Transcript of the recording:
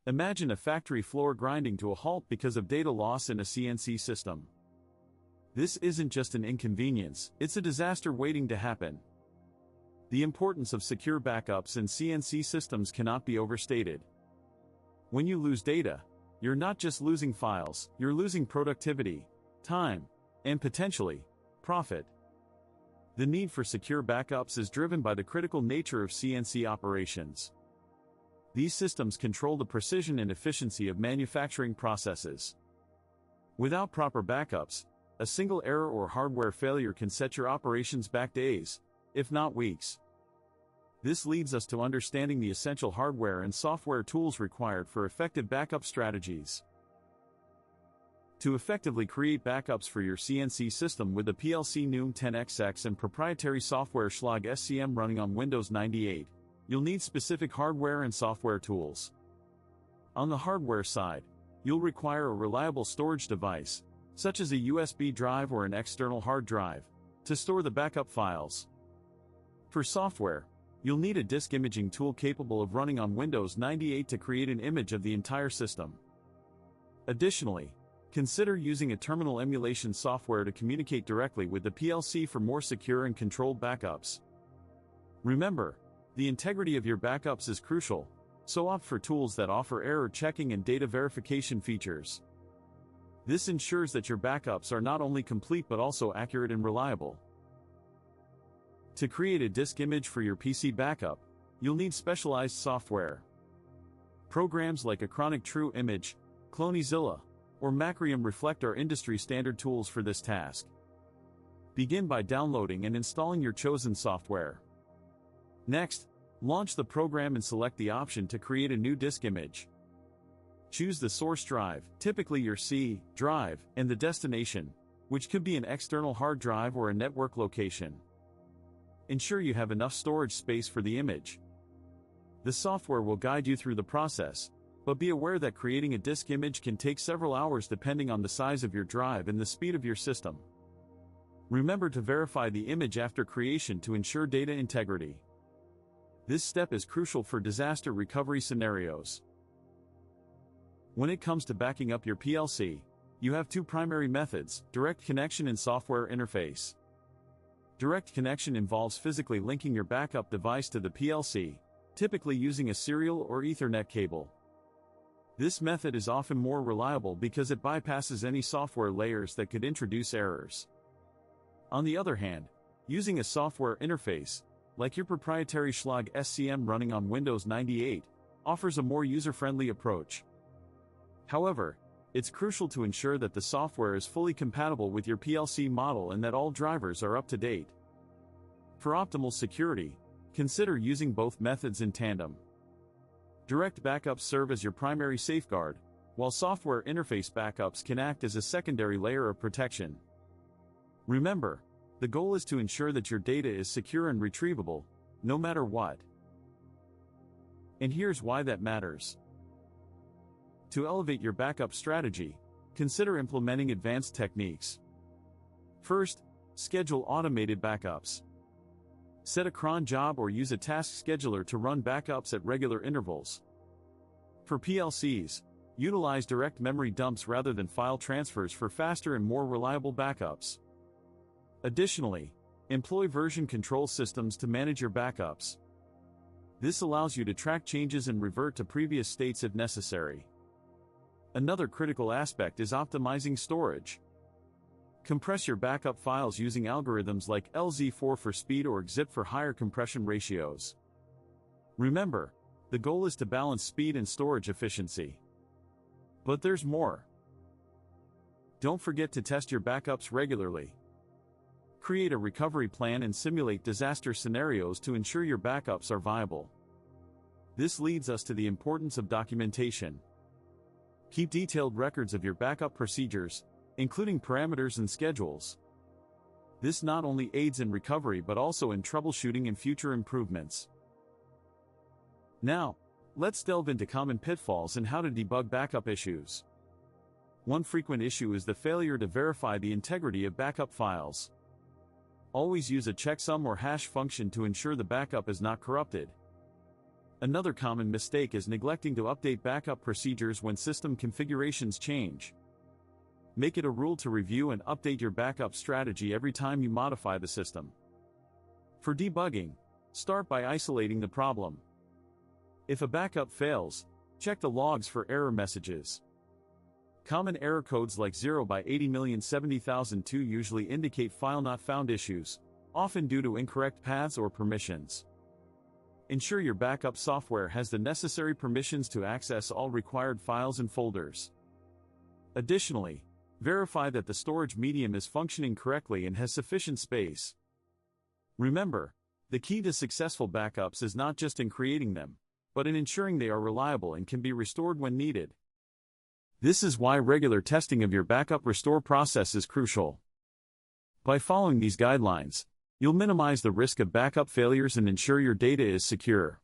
Imagine a factory floor grinding to a halt because of data loss in a CNC system. This isn't just an inconvenience, it's a disaster waiting to happen. The importance of secure backups in CNC systems cannot be overstated. When you lose data, you're not just losing files, you're losing productivity, time, and potentially, profit. The need for secure backups is driven by the critical nature of CNC operations. These systems control the precision and efficiency of manufacturing processes. Without proper backups, a single error or hardware failure can set your operations back days, if not weeks. This leads us to understanding the essential hardware and software tools required for effective backup strategies. To effectively create backups for your CNC system with the PLC NUM 10XX and proprietary software Schlag SCM running on Windows 98, you'll need specific hardware and software tools. On the hardware side, you'll require a reliable storage device, such as a USB drive or an external hard drive, to store the backup files. For software, you'll need a disk imaging tool capable of running on Windows 98 to create an image of the entire system. Additionally, consider using a terminal emulation software to communicate directly with the PLC for more secure and controlled backups. Remember, the integrity of your backups is crucial, so opt for tools that offer error checking and data verification features. This ensures that your backups are not only complete but also accurate and reliable. To create a disk image for your PC backup, you'll need specialized software. Programs like Acronic True Image, CloneZilla, or Macrium Reflect are industry-standard tools for this task. Begin by downloading and installing your chosen software. Next, launch the program and select the option to create a new disk image. Choose the source drive, typically your C drive, and the destination, which could be an external hard drive or a network location. Ensure you have enough storage space for the image. The software will guide you through the process, but be aware that creating a disk image can take several hours depending on the size of your drive and the speed of your system. Remember to verify the image after creation to ensure data integrity. This step is crucial for disaster recovery scenarios. When it comes to backing up your PLC, you have two primary methods: direct connection and software interface. Direct connection involves physically linking your backup device to the PLC, typically using a serial or Ethernet cable. This method is often more reliable because it bypasses any software layers that could introduce errors. On the other hand, using a software interface, like your proprietary Schlag SCM running on Windows 98, offers a more user-friendly approach. However, it's crucial to ensure that the software is fully compatible with your PLC model and that all drivers are up to date. For optimal security, consider using both methods in tandem. Direct backups serve as your primary safeguard, while software interface backups can act as a secondary layer of protection. Remember, the goal is to ensure that your data is secure and retrievable, no matter what. And here's why that matters. To elevate your backup strategy, consider implementing advanced techniques. First, schedule automated backups. Set a cron job or use a task scheduler to run backups at regular intervals. For PLCs, utilize direct memory dumps rather than file transfers for faster and more reliable backups. Additionally, employ version control systems to manage your backups. This allows you to track changes and revert to previous states if necessary. Another critical aspect is optimizing storage. Compress your backup files using algorithms like LZ4 for speed or XZIP for higher compression ratios. Remember, the goal is to balance speed and storage efficiency. But there's more. Don't forget to test your backups regularly. Create a recovery plan and simulate disaster scenarios to ensure your backups are viable. This leads us to the importance of documentation. Keep detailed records of your backup procedures, including parameters and schedules. This not only aids in recovery but also in troubleshooting and future improvements. Now, let's delve into common pitfalls and how to debug backup issues. One frequent issue is the failure to verify the integrity of backup files. Always use a checksum or hash function to ensure the backup is not corrupted. Another common mistake is neglecting to update backup procedures when system configurations change. Make it a rule to review and update your backup strategy every time you modify the system. For debugging, start by isolating the problem. If a backup fails, check the logs for error messages. Common error codes like 0 by 80,070,002 usually indicate file not found issues, often due to incorrect paths or permissions. Ensure your backup software has the necessary permissions to access all required files and folders. Additionally, verify that the storage medium is functioning correctly and has sufficient space. Remember, the key to successful backups is not just in creating them, but in ensuring they are reliable and can be restored when needed. This is why regular testing of your backup restore process is crucial. By following these guidelines, you'll minimize the risk of backup failures and ensure your data is secure.